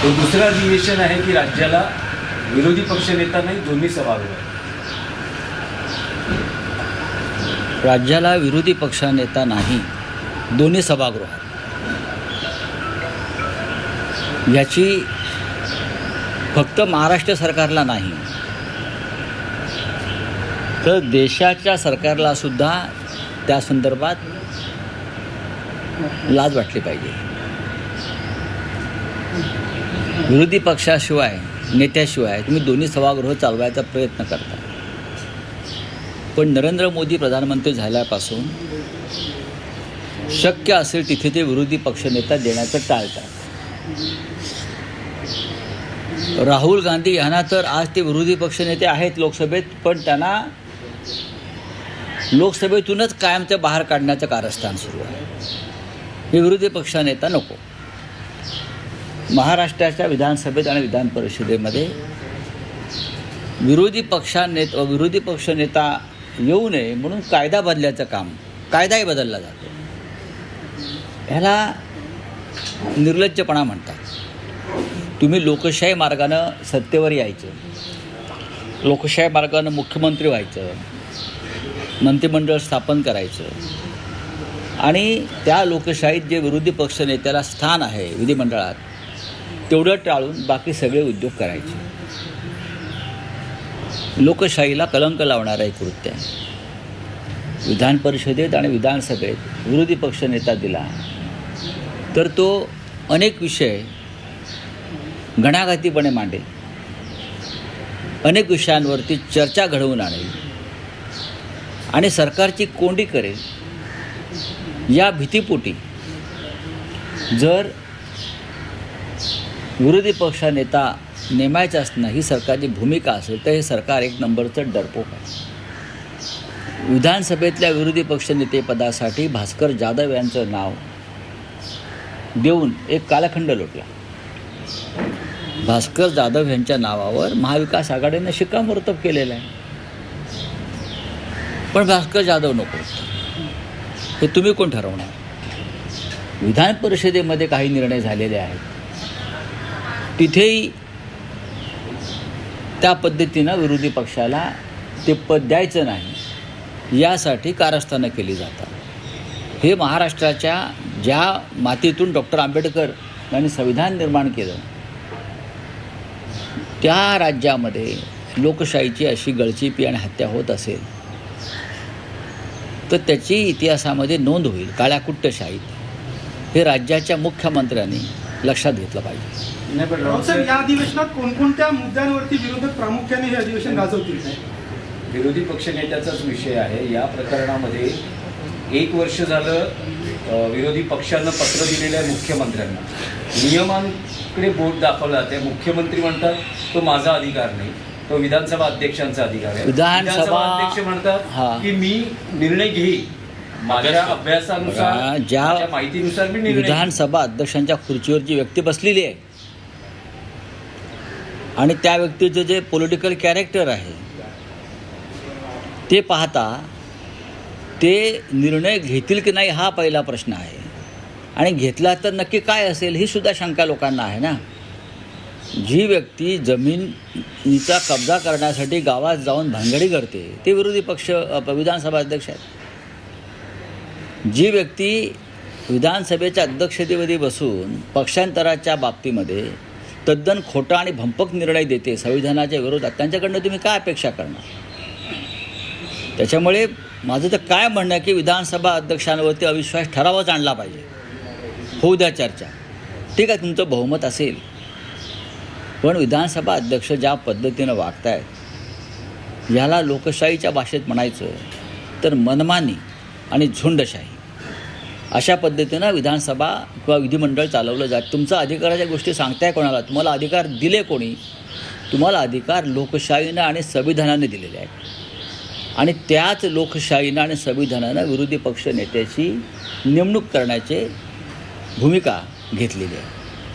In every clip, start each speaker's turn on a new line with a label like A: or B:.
A: तो दुसरा अधिवेशन आहे की राज्याला विरोधी पक्षनेता नाही, दोन्ही सभागृह आहेत.
B: राज्याला विरोधी पक्षनेता नाही, दोन्ही सभागृह आहेत. याची फक्त महाराष्ट्र सरकारला नाही तर देशाच्या सरकारला सुद्धा त्या संदर्भात लाज वाटली पाहिजे. विरोधी पक्षाशिवाय, नेत्याशिवाय तुम्ही दोन्ही सभागृह चालवायचा प्रयत्न करता, पण नरेंद्र मोदी प्रधानमंत्री झाल्यापासून शक्य असेल तिथे ते विरोधी पक्षनेता देण्याचं टाळतात. राहुल गांधी यांना तर आज ते विरोधी पक्षनेते आहेत लोकसभेत, पण त्यांना लोकसभेतूनच कायमचं बाहेर काढण्याचं कारस्थान सुरू आहे. हे विरोधी पक्षनेता नको. महाराष्ट्राच्या विधानसभेत आणि विधान परिषदेमध्ये विरोधी पक्षनेता येऊ नये म्हणून कायदा बदलायचं काम, कायदाही बदलला जातो. ह्याला निर्लज्जपणा म्हणतात. तुम्ही लोकशाही मार्गानं सत्तेवर यायचं, लोकशाही मार्गानं मुख्यमंत्री व्हायचं, मंत्रिमंडळ स्थापन करायचं आणि त्या लोकशाहीत जे विरोधी पक्षनेत्याला स्थान आहे विधिमंडळात तेवढं टाळून बाकी सगळे उद्योग करायचे. लोकशाहीला कलंक लावणारं एक कृत्य आहे. विधान परिषदेत आणि विधानसभेत विरोधी पक्षनेता दिला तर तो अनेक विषय घणाघातीपणे मांडेल, अनेक विषयांवरती चर्चा घडवून आणेल आणि सरकारची कोंडी करेल. या भीतीपोटी जर विरोधी पक्षनेता नेमायचा असणं ही सरकारची भूमिका असेल तर हे सरकार एक नंबरचं डरपोक आहे. विधानसभेतल्या विरोधी पक्षनेतेपदासाठी भास्कर जाधव यांचं नाव देऊन एक कालखंड लोटला. भास्कर जाधव यांच्या नावावर महाविकास आघाडीनं शिक्कामोर्तब केलेलं आहे, पण भास्कर जाधव नको. हे तुम्ही कोण ठरवणार? विधान परिषदेमध्ये काही निर्णय झालेले आहेत, तिथेही त्या पद्धतीनं विरोधी पक्षाला ते पद द्यायचं नाही यासाठी कारस्थानं केली जातात. हे महाराष्ट्राच्या ज्या मातीतून डॉक्टर आंबेडकर यांनी संविधान निर्माण केलं त्या राज्यामध्ये लोकशाहीची अशी गळचेपी आणि हत्या होत असेल तर त्याची इतिहासामध्ये नोंद होईल. काळ्याकुट्टशाहीत हे राज्याच्या मुख्यमंत्र्यांनी लक्षात घेतलं पाहिजे.
C: सर, या अधिवेशनात कोणकोणत्या मुद्द्यांवरती विरोधक प्रामुख्याने हे अधिवेशन गाजवतील?
A: विरोधी पक्षनेत्याचाच विषय आहे. या प्रकरणामध्ये 1 वर्ष झालं विरोधी पक्षानं पत्र दिलेलं आहे मुख्यमंत्र्यांना. नियमांकडे बोट दाखवला जाते. मुख्यमंत्री म्हणतात तो माझा अधिकार नाही, तो विधानसभा अध्यक्षांचा अधिकार आहे. विधानसभा अध्यक्ष म्हणतात की मी निर्णय घेईन माझ्या अभ्यासानुसार, ज्या माहितीनुसार मी निर्णय.
B: विधानसभा अध्यक्षांच्या खुर्चीवर जी व्यक्ती बसलेली आहे आणि त्या व्यक्तीचं जे पॉलिटिकल कॅरेक्टर आहे ते पाहता ते निर्णय घेतील की नाही हा पहिला प्रश्न आहे. आणि घेतला तर नक्की काय असेल ही सुद्धा शंका लोकांना आहे ना. जी व्यक्ती जमिनीचा कब्जा करण्यासाठी गावात जाऊन भानगडी करते ते विरोधी पक्ष विधानसभा अध्यक्ष आहेत. जी व्यक्ती विधानसभेच्या अध्यक्षतेमध्ये बसून पक्षांतराच्या बाबतीमध्ये तद्दन खोटा आणि भंपक निर्णय देते संविधानाच्या विरोधात, त्यांच्याकडनं तुम्ही काय अपेक्षा करणार? त्याच्यामुळे माझं तर काय म्हणणं आहे की विधानसभा अध्यक्षांवरती अविश्वास ठरावच आणला पाहिजे. होऊ द्या चर्चा, ठीक आहे, तुमचं बहुमत असेल, पण विधानसभा अध्यक्ष ज्या पद्धतीनं वागत आहेत याला लोकशाहीच्या भाषेत म्हणायचं तर मनमानी आणि झुंडशाही अशा पद्धतीनं विधानसभा किंवा विधिमंडळ चालवलं जात. तुमचा अधिकाराच्या गोष्टी सांगताय कोणाला? तुम्हाला अधिकार दिले कोणी? तुम्हाला अधिकार लोकशाहीनं आणि संविधानाने दिलेले आहेत आणि त्याच लोकशाहीनं आणि संविधानानं विरोधी पक्ष नेत्याची नेमणूक करण्याची भूमिका घेतलेली आहे.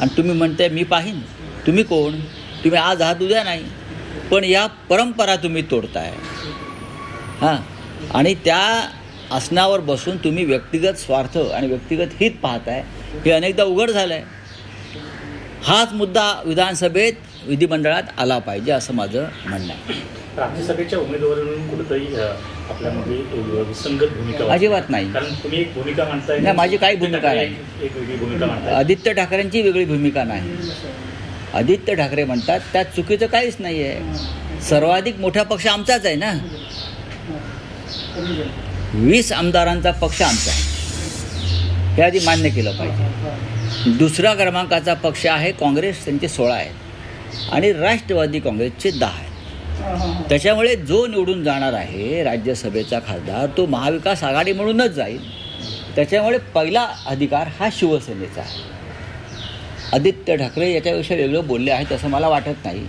B: आणि तुम्ही म्हणताय मी पाहीन. तुम्ही कोण? तुम्ही आज आहात उद्या नाही, पण या परंपरा तुम्ही तोडताय. हां, आणि त्या आसनावर बसून तुम्ही व्यक्तिगत स्वार्थ आणि व्यक्तिगत हित पाहताय. हे अनेकदा उघड झालं आहे. हाच मुद्दा विधानसभेत विधिमंडळात आला पाहिजे असं माझं म्हणणं आहे.
D: राज्यसभेच्या उमेदवारांकडून कुठेतरी आपल्यामध्ये विसंगत भूमिका वाटते.
B: अजिबात नाही.
D: कारण तुम्ही एक भूमिका मांडताय,
B: नाही, माझी काही भूमिका नाही.
D: एक वेगळी भूमिका मांडताय.
B: आदित्य ठाकरेंची वेगळी भूमिका नाही. आदित्य ठाकरे म्हणतात त्यात चुकीचं काहीच नाही आहे. सर्वाधिक मोठा पक्ष आमचाच आहे ना. 20 आमदारांचा पक्ष आमचा आहे, हे आधी मान्य केलं पाहिजे. दुसऱ्या क्रमांकाचा पक्ष आहे काँग्रेस, त्यांचे 16 आहेत आणि राष्ट्रवादी काँग्रेसचे 10 आहेत. त्याच्यामुळे जो निवडून जाणार आहे राज्यसभेचा खासदार तो महाविकास आघाडी म्हणूनच जाईल. त्याच्यामुळे पहिला अधिकार हा शिवसेनेचा आहे. आदित्य ठाकरे याच्याविषयी वेगळं बोलले आहेत असं मला वाटत नाही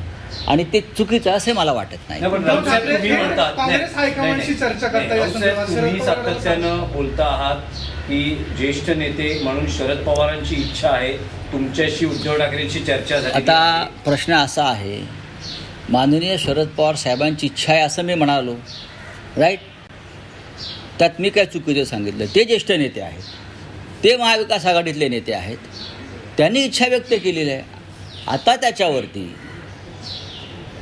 B: आणि ते चुकीचं असे मला वाटत नाही.
A: नाही, पण राऊत साहेब, तुम्ही म्हणतात
C: काँग्रेस हायकमांडशी चर्चा करता या
A: राऊत साहेब,
C: संदर्भात
A: तुम्ही
C: शरद पवार
A: सातत्यानं बोलता आहात की ज्येष्ठ नेते म्हणून शरद पवारांची इच्छा आहे तुमच्याशी उद्धव ठाकरेंची चर्चा झाली.
B: आता प्रश्न असा आहे, माननीय शरद पवार साहेबांची इच्छा आहे असं मी म्हणालो, राईट? त्यात मी काय चुकीचं सांगितलं? ते ज्येष्ठ नेते आहेत, ते महाविकास आघाडीतले नेते आहेत, त्यांनी इच्छा व्यक्त केलेली आहे. आता त्याच्यावरती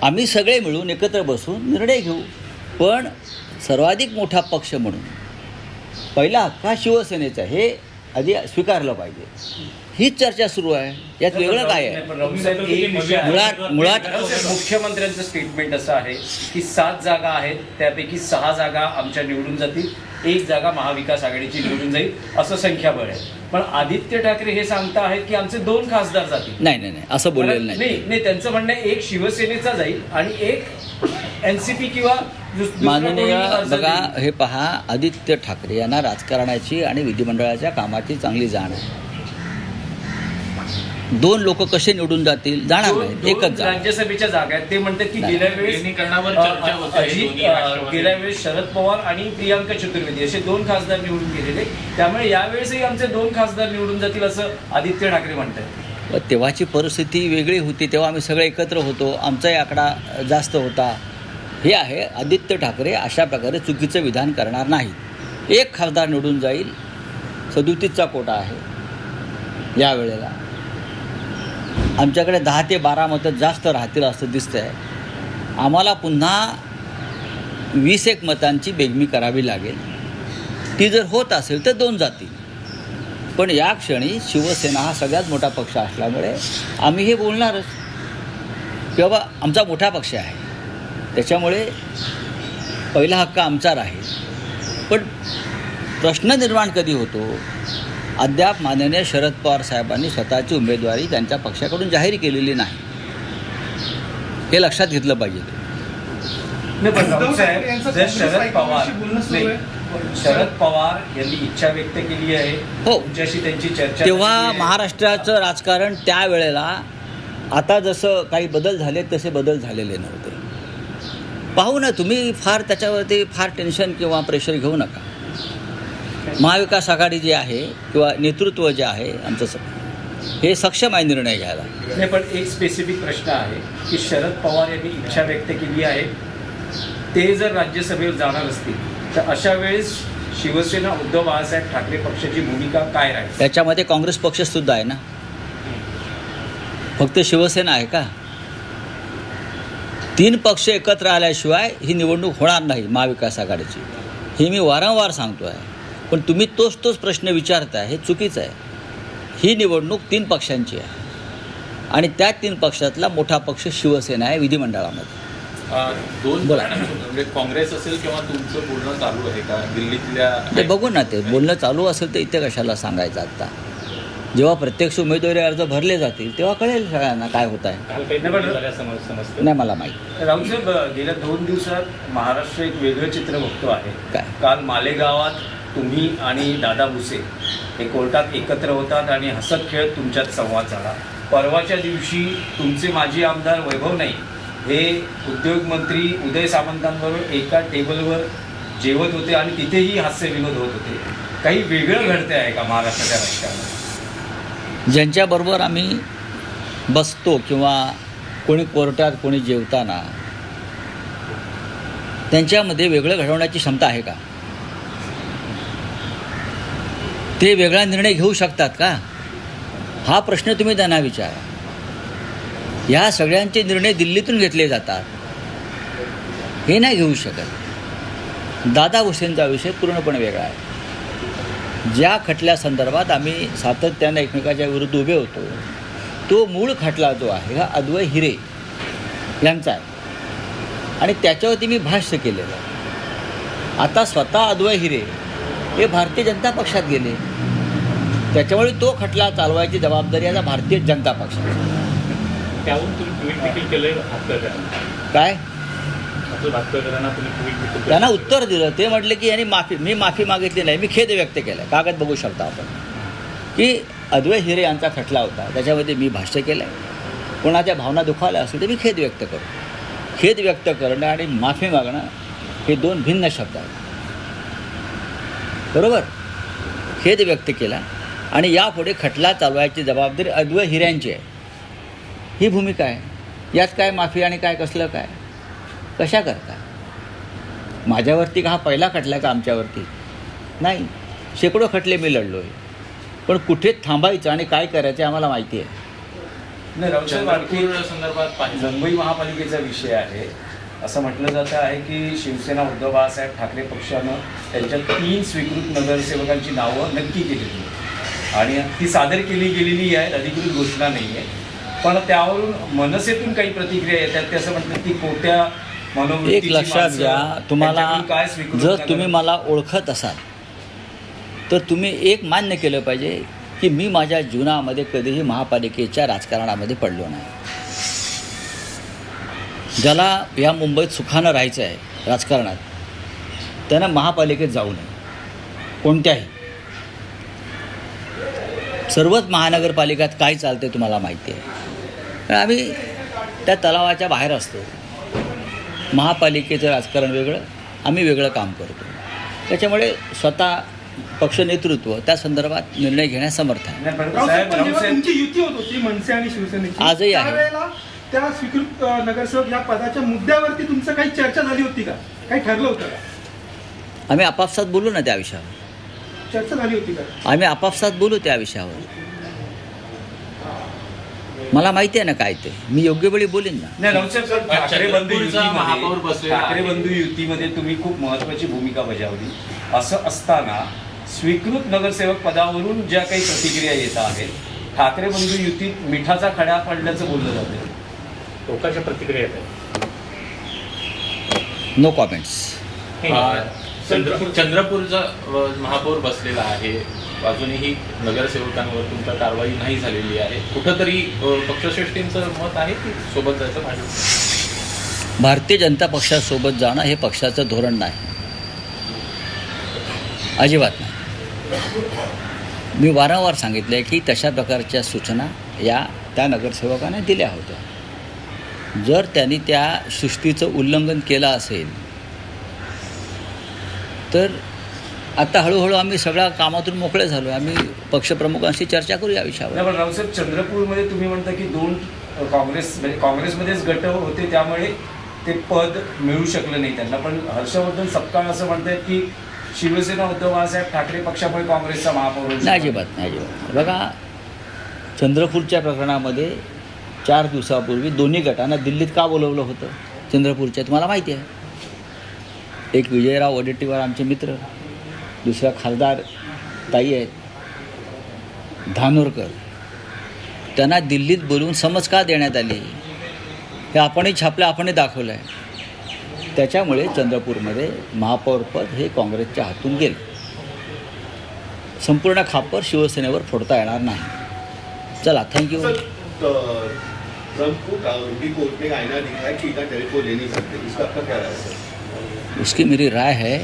B: आम्ही सगळे मिळून एकत्र बसून निर्णय घेऊ. पण सर्वाधिक मोठा पक्ष म्हणून पहिला हक्क हा शिवसेनेचा, हे आधी स्वीकारलं पाहिजे. हीच चर्चा सुरू आहे, यात वेगळं काय आहे?
A: पण राऊत साहेब, एक विषय आहे.
B: मुळात
A: राऊत साहेब, मुख्यमंत्र्यांचं स्टेटमेंट असं आहे की 7 जागा आहेत त्यापैकी 6 जागा आमच्या निवडून जातील, 1 जागा महाविकास आघाडीची निवडून जाईल असं संख्याबळ आहे. पण आदित्य ठाकरे हे सांगता आहेत की आमचे 2 खासदार जातील.
B: नाही, असं बोललेलं नाही.
A: नाही, त्यांचं म्हणणं आहे एक शिवसेनेचा जाईल आणि एक एनसीपी किंवा
B: माननीय बघा, हे पहा, आदित्य ठाकरे यांना राजकारणाची आणि विधिमंडळाच्या कामाची चांगली जाण आहे. 2 लोक कसे निवडून जातील? जाणार नाही, एकच जाणार.
A: राज्यसभेच्या जागा आहेत. ते म्हणतात की गेल्या वेळेस शरद पवार आणि प्रियांका चतुर्वेदी असे 2 खासदार निवडून गेलेले, त्यामुळे यावेळेसही आमचे 2 खासदार निवडून जातील असं आदित्य ठाकरे म्हणतात.
B: तेव्हाची परिस्थिती वेगळी होती, तेव्हा आम्ही सगळे एकत्र होतो, आमचाही आकडा जास्त होता. हे आहे, आदित्य ठाकरे अशा प्रकारे चुकीचं विधान करणार नाही. 1 खासदार निवडून जाईल, 37चा कोटा आहे यावेळेला. आमच्याकडे 10 ते 12 मतं जास्त राहतील असं दिसतंय. आम्हाला पुन्हा 20-1 मतांची बेगमी करावी लागेल. ती जर होत असेल तर 2 जातील. पण या क्षणी शिवसेना हा सगळ्यात मोठा पक्ष असल्यामुळे आम्ही हे बोलणारच की बाबा आमचा मोठा पक्ष आहे, त्याच्यामुळे पहिला हक्क आमचा राहील. पण प्रश्न निर्माण कधी होतो? अद्याप माननीय शरद पवार साहेबांनी स्वतःची उमेदवारी त्यांच्या पक्षाकडून जाहीर केलेली नाही, हे लक्षात घेतलं पाहिजे.
A: नाही, पण राऊत साहेब, जर शरद पवार यांनी इच्छा व्यक्त केली आहे,
B: हो,
A: तुमच्याशी त्यांची चर्चा
B: तेव्हा
A: झाली आहे.
B: महाराष्ट्राचं राजकारण त्यावेळेला आता जसं काही बदल झाले तसे बदल झालेले नव्हते. पाहू ना तुम्ही, फार त्याच्यावरती फार टेन्शन किंवा प्रेशर घेऊ नका. महाविकास आघाडी जी आहे किंवा नेतृत्व जे आहे आमचं हे सक्षम आहे निर्णय घ्यायला.
A: नाही, पण एक स्पेसिफिक प्रश्न आहे की शरद पवार यांनी इच्छा व्यक्त केली आहे, ते जर राज्यसभेवर जाणार असतील तर अशा वेळेस शिवसेना उद्धव बाळासाहेब ठाकरे पक्षाची भूमिका काय राहील?
B: त्याच्यामध्ये काँग्रेस पक्षसुद्धा आहे ना, फक्त शिवसेना आहे का? 3 पक्ष एकत्र आल्याशिवाय ही निवडणूक होणार नाही महाविकास आघाडीची, हे मी वारंवार सांगतो आहे. पण तुम्ही तोच प्रश्न विचारताय, हे चुकीचं आहे. ही निवडणूक 3 पक्षांची आहे आणि त्या 3 पक्षातला मोठा पक्ष शिवसेना आहे विधिमंडळामध्ये.
E: 2
B: बोला.
E: म्हणजे काँग्रेस असेल किंवा तुमचं बोलणं चालू आहे का दिल्लीतल्या?
B: ते बघू ना, ते बोलणं चालू असेल तर इथे कशाला सांगायचं आत्ता? जेव्हा प्रत्यक्ष उमेदवारी अर्ज भरले जातील तेव्हा कळेल सगळ्यांना काय होत आहे.
D: काल काही बदल झाल्या समजतं.
B: नाही मला माहीत.
A: राऊत साहेब, गेल्या 2 दिवसात महाराष्ट्र एक वेगळं चित्र बघतो आहे.
B: काय?
A: काल मालेगावात तुम्ही आणि दादा भुसे हे कोर्टात एकत्र होतात आणि हसत खेळत तुमच्यात संवाद झाला. परवाच्या दिवशी तुमचे माजी आमदार वैभव नाईक हे उद्योग मंत्री उदय सामंतांबरोबर एका टेबलवर जेवत होते आणि तिथेही हास्य विनोद होत होते. काही वेगळं घडते आहे का महाराष्ट्राच्या राजकारणात?
B: ज्यांच्याबरोबर आम्ही बसतो किंवा कोणी कोर्टात कोणी जेवताना त्यांच्यामध्ये वेगळं घडवण्याची क्षमता आहे का? ते वेगळा निर्णय घेऊ शकतात का? हा प्रश्न तुम्ही त्यांना विचारा. ह्या सगळ्यांचे निर्णय दिल्लीतून घेतले जातात, हे नाही घेऊ शकत. दादा हुसेनचा विषय पूर्णपणे वेगळा आहे. ज्या खटल्यासंदर्भात आम्ही सातत्यानं एकमेकाच्या विरुद्ध उभे होतो, तो मूळ खटला जो आहे हा अद्वै हिरे यांचा आहे आणि त्याच्यावरती मी भाष्य केलेलं आहे. आता स्वतः अद्वै हिरे हे भारतीय जनता पक्षात गेले, त्याच्यामुळे तो खटला चालवायची जबाबदारी आता भारतीय जनता पक्षाची.
D: त्यावरून तुम्ही ट्विट देखील केलंय भातकरांना.
B: काय
D: आपलं भातकरांना तुम्ही ट्विट देखील
B: त्यांना उत्तर दिलं. ते म्हटले की यांनी मी माफी मागितली नाही, मी खेद व्यक्त केला. कागद बघू शकता आपण की अद्वै हिरे यांचा खटला होता, त्याच्यामध्ये मी भाष्य केलं आहे. कोणाच्या भावना दुखावल्या असतील तर मी खेद व्यक्त करू. खेद व्यक्त करणं आणि माफी मागणं हे दोन भिन्न शब्द आहेत. बरोबर, खेद व्यक्त केला आणि यापुढे खटला चालवायची जबाबदारी अद्वै हिऱ्यांची आहे, ही भूमिका आहे. यात काय माफी आणि काय कसलं काय कशा करता? माझ्यावरती का हा पहिला खटला का आमच्यावरती? नाही, शेकडो खटले मी लढलो आहे, पण कुठे थांबायचं आणि काय करायचं आम्हाला माहिती आहे.
A: नाही, राऊतसाहेब, आणखी
E: चंद्रपूर संदर्भात पाहिजे
A: मुंबई महापालिकेचा विषय आहे. असं म्हटलं जातं आहे की शिवसेना उद्धव बाळासाहेब ठाकरे पक्षानं त्यांच्या 3 स्वीकृत नगरसेवकांची नावं नक्की केलेली आणि ती सादर केली गेलेली आहेत, अधिकृत घोषणा नाही आहे. पण त्यावरून मनसेतून काही प्रतिक्रिया येतात. ते असं म्हणतात की कोट्या
B: एक लक्षात घ्या, तुम्हाला
A: काय स्वीकृत
B: जर तुम्ही मला ओळखत असाल तर तुम्ही एक मान्य केलं पाहिजे की मी माझ्या जीवनामध्ये कधीही महापालिकेच्या राजकारणामध्ये पडलो नाही. ज्याला या मुंबईत सुखानं राहायचं आहे राजकारणात, त्यानं महापालिकेत जाऊ नये. कोणत्याही सर्वच महानगरपालिकात काय चालते तुम्हाला माहिती आहे. पण आम्ही त्या तलावाच्या बाहेर असतो. महापालिकेचं राजकारण वेगळं, आम्ही वेगळं काम करतो. त्याच्यामुळे स्वतः पक्ष नेतृत्व त्या संदर्भात निर्णय घेण्यास समर्थ आहे.
A: नाही, पण
C: राऊतसाहेब,
A: साहेब,
C: पण जेव्हा
A: राऊतसाहेब,
C: तुमची युती होत होती मनसे आणि शिवसेनेची,
B: आजही आहे.
C: त्यावेळेला त्या स्वीकृत नगरसेवक या पदाच्या मुद्द्यावरती तुमचं काही चर्चा झाली होती का? काही ठरलं होतं का?
B: आम्ही आपापसात बोलू ना त्या विषयावर.
C: चर्चा झाली होती का?
B: आम्ही आपापसात बोलू त्या विषयावर. मला माहिती आहे ना काय ते, मी योग्य वेळी बोलीन ना.
A: नाही, राऊतसाहेब, ठाकरे बंधू
E: चंद्रपूरचा महापौर
A: युतीमध्ये
E: बसलेला आहे.
A: ठाकरे बंधू युतीमध्ये तुम्ही खूप महत्त्वाची भूमिका बजावली. असं असताना स्वीकृत नगरसेवक पदावरून ज्या काही प्रतिक्रिया येत आहेत, ठाकरे बंधू युतीत मिठाचा खडा पडल्याचं बोललं जातं.
D: लोकांच्या प्रतिक्रिया येत
B: नो कॉमेंट्स.
E: चंद्रपूरचा महापौर बसलेला आहे, अजूनही नगरसेवकांवर तुमच्या कारवाई नाही झालेली आहे. कुठंतरी पक्षश्रेष्ठींचं मत आहे की सोबत जायचं पाहिजे.
B: भारतीय जनता पक्षासोबत जाणं हे पक्षाचं धोरण नाही, अजिबात नाही. मी वारंवार सांगितलं आहे की तशा प्रकारच्या सूचना त्या नगरसेवकाने दिल्या होत्या. जर त्यांनी त्या शिस्तीचं उल्लंघन केलं असेल तर आता हळूहळू आम्ही सगळ्या कामातून मोकळे झालो. आम्ही पक्षप्रमुखांशी चर्चा करू या विषयावर.
A: नाही, पण रावसाहेब, चंद्रपूरमध्ये तुम्ही म्हणता की 2 काँग्रेसमध्येच गट होते, त्यामुळे ते पद मिळू शकलं नाही त्यांना. पण हर्षवर्धन सपकाळ असं म्हणतात की शिवसेना उद्धव बाळासाहेब ठाकरे पक्षामुळे काँग्रेसचा महापौर होऊ शकतो.
B: नाही, अजिबात नाही, अजिबात. बघा, चंद्रपूरच्या प्रकरणामध्ये 4 दिवसापूर्वी दोन्ही गटांना दिल्लीत का बोलवलं होतं? चंद्रपूरच्या तुम्हाला माहिती आहे. एक विजयराव वडेट्टीवार आमचे मित्र, दुसरा खासदार ताई आहेत धानोरकर, त्यांना दिल्लीत बोलवून समज का देण्यात आली हे आपणही छापलं, आपणही दाखवलं आहे. त्याच्यामुळे चंद्रपूरमध्ये महापौरपद हे काँग्रेसच्या हातून गेलं. संपूर्ण खापर शिवसेनेवर फोडता येणार नाही. चला, थँक्यू.
F: ट्रंप को रूडी कोर्ट ने आईना दिखाया कि इतना टेलीफोन ले नहीं सकते, इसका आपका क्या राय है?
B: उसकी मेरी राय है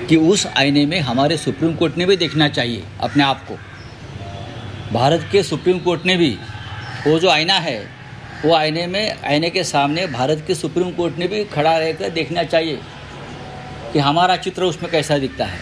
B: कि उस आईने में हमारे सुप्रीम कोर्ट ने भी देखना चाहिए अपने आप को. भारत के सुप्रीम कोर्ट ने भी वो जो आईना है, वो आईने के सामने भारत के सुप्रीम कोर्ट ने भी खड़ा रहकर देखना चाहिए कि हमारा चित्र उसमें कैसा दिखता है.